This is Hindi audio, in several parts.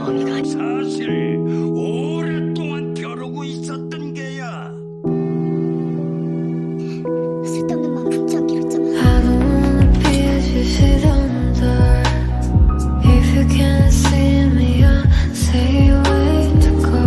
마음이 가니. 사실 오랫동안 벼르고 있었던 게야. 쓸데없는 마음 품지 않기로 했잖아. I don't wanna be as you sit on the door. If you can't see me, I'll say where to go.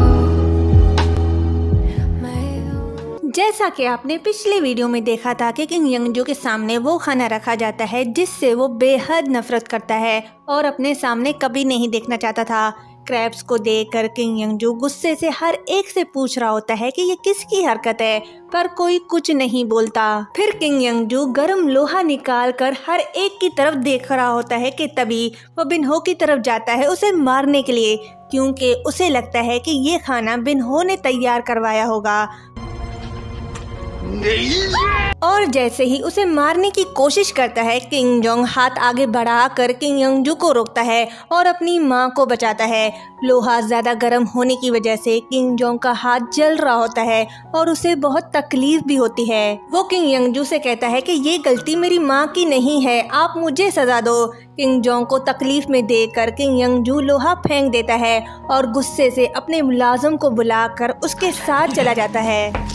Maybe जैसा कि आपने पिछले वीडियो में देखा था कि किंग यंगजू के सामने वो खाना रखा जाता है जिससे वो बेहद नफरत करता है और अपने सामने कभी नहीं देखना चाहता था। क्रैब्स को देखकर किंग यंगजू गुस्से से हर एक से पूछ रहा होता है कि ये किसकी हरकत है, पर कोई कुछ नहीं बोलता। फिर किंग यंगजू गर्म लोहा निकाल कर हर एक की तरफ देख रहा होता है कि तभी वो बिनहो की तरफ जाता है उसे मारने के लिए, क्योंकि उसे लगता है कि ये खाना बिनहो ने तैयार करवाया होगा। और जैसे ही उसे मारने की कोशिश करता है, किंग जोंग हाथ आगे बढ़ाकर किंग यंगजू को रोकता है और अपनी मां को बचाता है। लोहा ज़्यादा गर्म होने की वजह से किंग जोंग का हाथ जल रहा होता है और उसे बहुत तकलीफ भी होती है। वो किंग यंगजू से कहता है कि ये गलती मेरी मां की नहीं है, आप मुझे सजा दो। किंग जोंग को तकलीफ में देखकर किंग यंगजू लोहा फेंक देता है और गुस्से से अपने मुलाजिम को बुलाकर उसके साथ चला जाता है।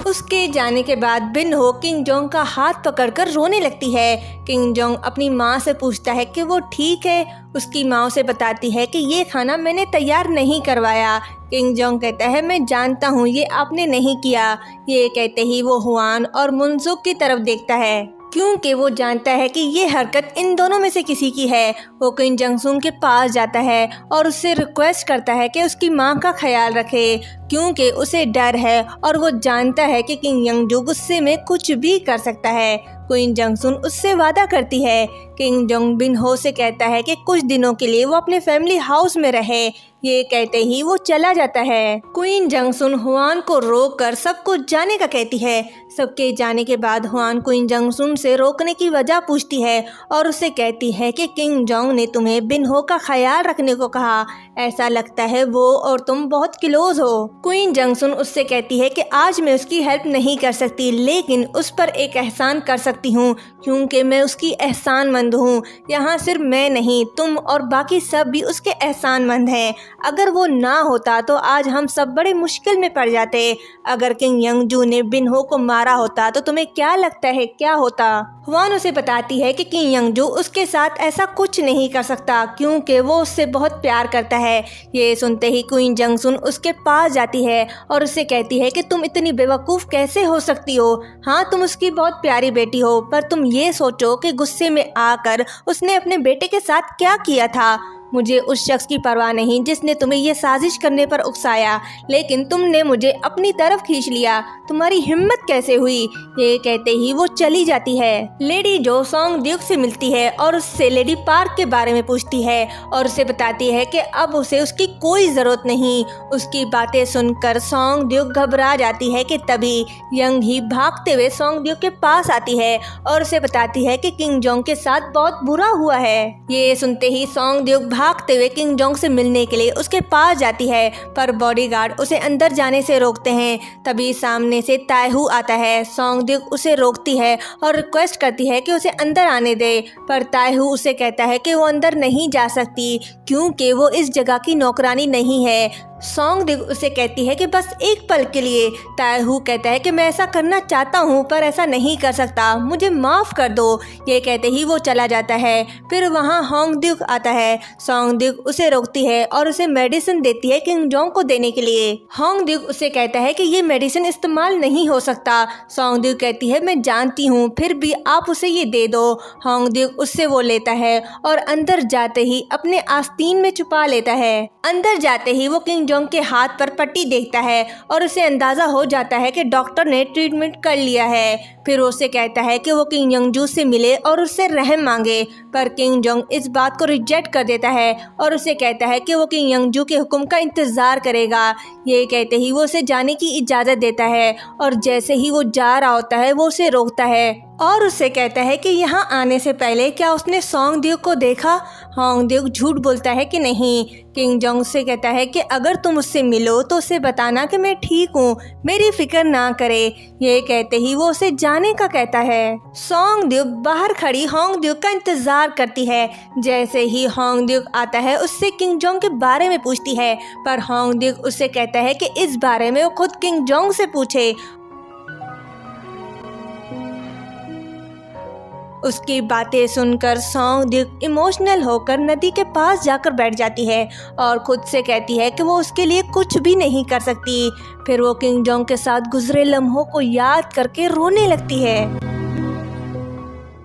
उसके जाने के बाद बिनहो किंग जोंग का हाथ पकड़कर रोने लगती है। किंग जोंग अपनी माँ से पूछता है कि वो ठीक है। उसकी माँ उसे बताती है कि ये खाना मैंने तैयार नहीं करवाया। किंग जोंग कहता है मैं जानता हूँ ये आपने नहीं किया। ये कहते ही वो हुआन और मुनसुक की तरफ देखता है, क्योंकि वो जानता है कि ये हरकत इन दोनों में से किसी की है। वो किंग जंगसुन के पास जाता है और उससे रिक्वेस्ट करता है कि उसकी माँ का ख्याल रखे, क्योंकि उसे डर है और वो जानता है कि किंग यंगजू गुस्से में कुछ भी कर सकता है। क्वीन जंगसुन उससे वादा करती है। किंग जोंग बिनहो से कहता है कि कुछ दिनों के लिए वो अपने फैमिली हाउस में रहे। ये कहते ही वो चला जाता है। क्वीन जंगसुन हुआन को रोककर सब कुछ जाने का कहती है। सबके जाने के बाद हुआन क्वीन जंगसुन से रोकने की वजह पूछती है और उससे कहती है कि किंग जोंग ने तुम्हें बिनहो का ख्याल रखने को कहा, ऐसा लगता है वो और तुम बहुत क्लोज हो। क्वीन जंगसुन उससे कहती है कि आज मैं उसकी हेल्प नहीं कर सकती, लेकिन उस पर एक एहसान कर सकती हूँ, क्योंकि मैं उसकी एहसानमंद हूँ। यहाँ सिर्फ मैं नहीं, तुम और बाकी सब भी उसके एहसानमंद हैं। अगर वो ना होता तो आज हम सब बड़े मुश्किल में पड़ जाते। अगर किंग यंगजू ने बिनहो को मारा होता तो तुम्हें क्या लगता है क्या होता? हुआन उसे बताती है कि किंग यंगजू उसके साथ ऐसा कुछ नहीं कर सकता, क्योंकि वो उससे बहुत प्यार करता है। ये सुनते ही क्वीन जंगसुन उसके पास जाती है और उससे कहती है कि तुम इतनी बेवकूफ़ कैसे हो सकती हो? हाँ, तुम उसकी बहुत प्यारी बेटी हो, पर तुम ये सोचो कि गुस्से में आकर उसने अपने बेटे के साथ क्या किया था। मुझे उस शख्स की परवाह नहीं जिसने तुम्हें ये साजिश करने पर उकसाया, लेकिन तुमने मुझे अपनी तरफ खींच लिया। तुम्हारी हिम्मत कैसे हुई? ये कहते ही वो चली जाती है। लेडी जो सोंग ड्यूक से मिलती है और उससे लेडी पार्क के बारे में पूछती है और उसे बताती है कि अब उसे उसकी कोई ज़रूरत नहीं। उसकी बातें सुनकर सोंग ड्यूक घबरा जाती है कि तभी यंग ही भागते हुए सोंग ड्यूक के पास आती है और उसे बताती है कि किंग जोंग के साथ बहुत बुरा हुआ है। ये सुनते ही सोंग ड्यूक भागते हुए किंग जोंग से मिलने के लिए उसके पास जाती है, पर बॉडीगार्ड उसे अंदर जाने से रोकते हैं। तभी सामने से तायहू आता है। सोंग ड्यूक उसे रोकती है और रिक्वेस्ट करती है कि उसे अंदर आने दे, पर तायहू उसे कहता है कि वो अंदर नहीं जा सकती, क्योंकि वो इस जगह की नौकरानी नहीं है। सोंग ड्यूक उसे कहती है कि बस एक पल के लिए। तायहू कहता है कि मैं ऐसा करना चाहता हूँ पर ऐसा नहीं कर सकता, मुझे माफ़ कर दो। ये कहते ही वो चला जाता है। फिर वहाँ होंग ड्यूक आता है। सोंग ड्यूक उसे रोकती है और उसे मेडिसिन देती है किंग जोंग को देने के लिए। होंग ड्यूक उसे कहता है कि ये मेडिसिन इस्तेमाल नहीं हो सकता। सोंग ड्यूक कहती है मैं जानती हूँ, फिर भी आप उसे ये दे दो। होंग ड्यूक उससे वो लेता है और अंदर जाते ही अपने आस्तीन में छुपा लेता है। अंदर जाते ही वो किंग जोंग के हाथ पर पट्टी देखता है और उसे अंदाजा हो जाता है कि डॉक्टर ने ट्रीटमेंट कर लिया है। फिर उसे कहता है कि वो किंग यंगजू से मिले और उससे रहम मांगे, पर किंग जोंग इस बात को रिजेक्ट कर देता है और उसे कहता है कि वो किंग यंगजू के हुक्म का इंतज़ार करेगा। ये कहते ही वो उसे जाने की इजाज़त देता है और जैसे ही वो जा रहा होता है वो उसे रोकता है। और उससे कहता है कि यहाँ आने से पहले क्या उसने सॉन्ग ड्यूक को देखा। होंग ड्यूक झूठ बोलता है कि नहीं। किंग जोंग से कहता है कि अगर तुम उससे मिलो तो उसे बताना कि मैं ठीक हूँ, मेरी फिक्र ना करे। ये कहते ही वो उसे जाने का कहता है। सॉन्ग ड्यूक बाहर खड़ी होंग ड्यूक का इंतजार करती है। जैसे ही होंग ड्यूक आता है उससे किंग जोंग के बारे में पूछती है, पर होंग ड्यूक उससे कहता है कि इस बारे में वो खुद किंग जोंग से पूछे। उसकी बातें सुनकर सॉन्ग ड्यूक इमोशनल होकर नदी के पास जाकर बैठ जाती है और खुद से कहती है कि वो उसके लिए कुछ भी नहीं कर सकती। फिर वो किंग जोंग के साथ गुजरे लम्हों को याद करके रोने लगती है।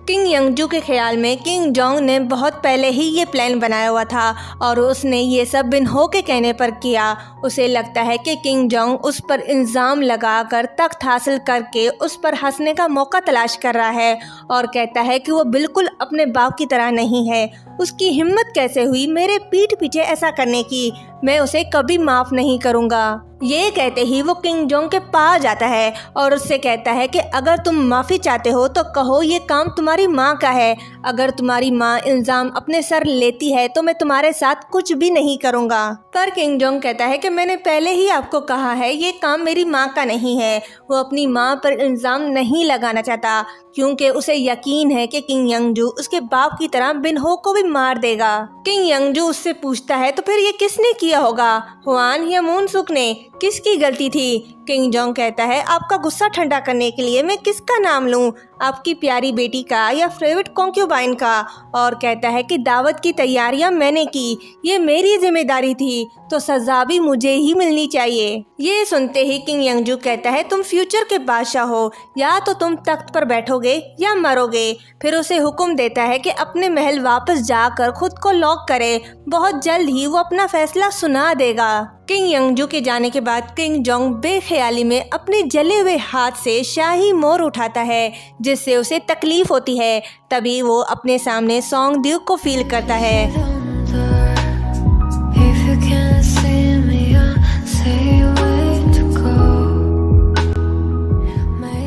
किंग यंगजू के ख्याल में किंग जोंग ने बहुत पहले ही ये प्लान बनाया हुआ था और उसने ये सब बिन हो के कहने पर किया। उसे लगता है कि किंग जोंग उस पर इल्ज़ाम लगाकर तख्त हासिल करके उस पर हंसने का मौका तलाश कर रहा है और कहता है कि वो बिल्कुल अपने बाप की तरह नहीं है। उसकी हिम्मत कैसे हुई मेरे पीठ पीछे ऐसा करने की, मैं उसे कभी माफ़ नहीं करूँगा। ये कहते ही वो किंग जोंग के पास जाता है और उससे कहता है कि अगर तुम माफ़ी चाहते हो तो कहो, ये काम तुम्हारी माँ का है। अगर तुम्हारी माँ इल्ज़ाम अपने सर लेती है तो मैं तुम्हारे साथ कुछ भी नहीं करूँगा। पर किंग जोंग कहता है कि मैंने पहले ही आपको कहा है ये काम मेरी माँ का नहीं है। वो अपनी माँ पर इल्ज़ाम नहीं लगाना चाहता क्योंकि उसे यकीन है कि किंग यंगजू उसके बाप की तरह बिन हो को भी मार देगा। किंग यंगजू उससे पूछता है तो फिर ये किसने किया होगा, हुआन या मूनसुक ने, किसकी गलती थी? किंग जोंग कहता है आपका गुस्सा ठंडा करने के लिए मैं किसका नाम लूं, आपकी प्यारी बेटी का या फेवरेट कॉन्क्यूबाइन का? और कहता है कि दावत की तैयारियां मैंने की, ये मेरी जिम्मेदारी थी तो सजा भी मुझे ही मिलनी चाहिए। ये सुनते ही किंग यंगजू कहता है तुम फ्यूचर के बादशाह हो, या तो तुम तख्त पर बैठोगे या मरोगे। फिर उसे हुक्म देता है कि अपने महल वापस जाकर खुद को लॉक करे, बहुत जल्द ही वो अपना फैसला सुना देगा। किंग यंगजू के जाने के बाद किंग जोंग बेख्याली में अपने जले हुए हाथ से शाही मोर उठाता है जिससे उसे तकलीफ होती है। तभी वो अपने सामने सॉन्ग ड्यूक को फील करता है। If you can't see me, I'll say where to go.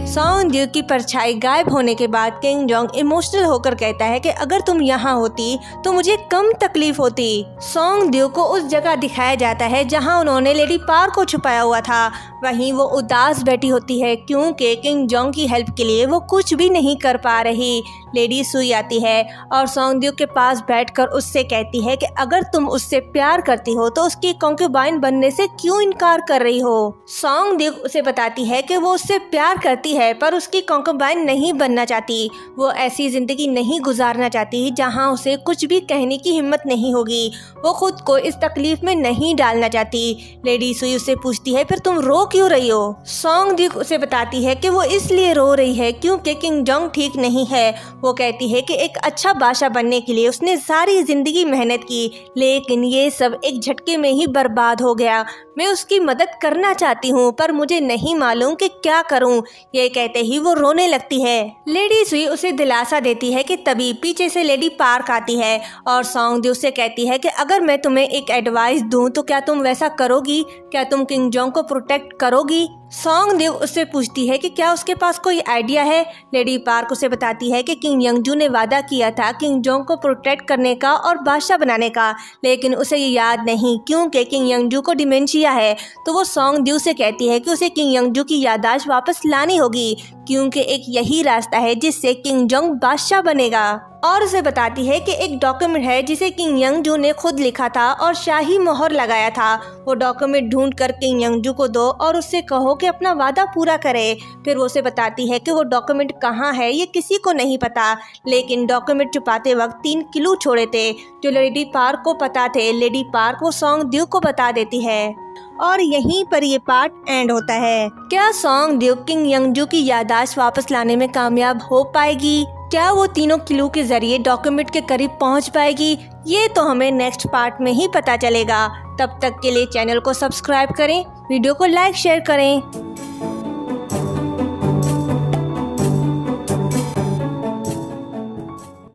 Song Duke की परछाई गायब होने के बाद किंग जोंग इमोशनल होकर कहता है कि अगर तुम यहाँ होती तो मुझे कम तकलीफ होती। सॉन्ग ड्यूक को उस जगह दिखाया जाता है जहाँ उन्होंने लेडी पार को छुपाया हुआ था। वहीं वो उदास बैठी होती है क्योंकि किंग जोंग की हेल्प के लिए वो कुछ भी नहीं कर पा रही। लेडी सुई आती है और सॉन्ग ड्यूक के पास बैठकर उससे कहती है कि अगर तुम उससे प्यार करती हो तो उसकी कॉन्क्यूबाइन बनने से क्यों इनकार कर रही हो। सॉन्ग ड्यूक उसे बताती है कि वो उससे प्यार करती है पर उसकी कॉन्क्यूबाइन नहीं बनना चाहती। वो ऐसी जिंदगी नहीं गुजारना चाहती जहां उसे कुछ भी कहने की हिम्मत नहीं होगी। वो खुद को इस तकलीफ में नहीं डालना चाहती। लेडी सुई उससे पूछती है फिर तुम रो क्यों रही हो। सॉन्ग ड्यूक उसे बताती है कि वो इसलिए रो रही है क्योंकि किंग जोंग ठीक नहीं है। वो कहती है कि एक अच्छा बादशाह बनने के लिए उसने सारी जिंदगी मेहनत की, लेकिन ये सब एक झटके में ही बर्बाद हो गया। मैं उसकी मदद करना चाहती हूँ पर मुझे नहीं मालूम कि क्या करूँ। ये कहते ही वो रोने लगती है। लेडी सुई उसे दिलासा देती है कि तभी पीछे से लेडी पार्क आती है और सॉन्ग ड्यूक से कहती है कि अगर मैं तुम्हें एक एडवाइस दूं तो क्या तुम वैसा करोगी? क्या तुम किंग जोंग को प्रोटेक्ट करोगी? सॉन्ग ड्यूक उससे पूछती है कि क्या उसके पास कोई आइडिया है। लेडी पार्क उसे बताती है कि किंग यंगजू ने वादा किया था किंग जोंग को प्रोटेक्ट करने का और बादशाह बनाने का, लेकिन उसे ये याद नहीं क्योंकि किंग यंगजू को डिमेंशिया है। तो वो सॉन्ग ड्यूक से कहती है कि उसे किंग यंगजू की याददाश्त वापस लानी होगी क्योंकि एक यही रास्ता है जिससे किंग जोंग बादशाह बनेगा। और उसे बताती है कि एक डॉक्यूमेंट है जिसे किंग यंगजू ने खुद लिखा था और शाही मोहर लगाया था। वो डॉक्यूमेंट ढूंढ कर किंग यंगजू को दो और उससे कहो कि अपना वादा पूरा करे। फिर वो उसे बताती है कि वो डॉक्यूमेंट कहाँ है ये किसी को नहीं पता, लेकिन डॉक्यूमेंट छुपाते वक्त 3 क्लू छोड़े थे जो लेडी पार्क को पता थे। लेडी पार्क वो सॉन्ग ड्यूक को बता देती है और यहीं पर ये पार्ट एंड होता है। क्या सॉन्ग ड्यूक किंग यंगजू की याददाश्त वापस लाने में कामयाब हो पाएगी? क्या वो तीनों क्लू के जरिए डॉक्यूमेंट के करीब पहुंच पाएगी? ये तो हमें नेक्स्ट पार्ट में ही पता चलेगा। तब तक के लिए चैनल को सब्सक्राइब करें, वीडियो को लाइक शेयर करें।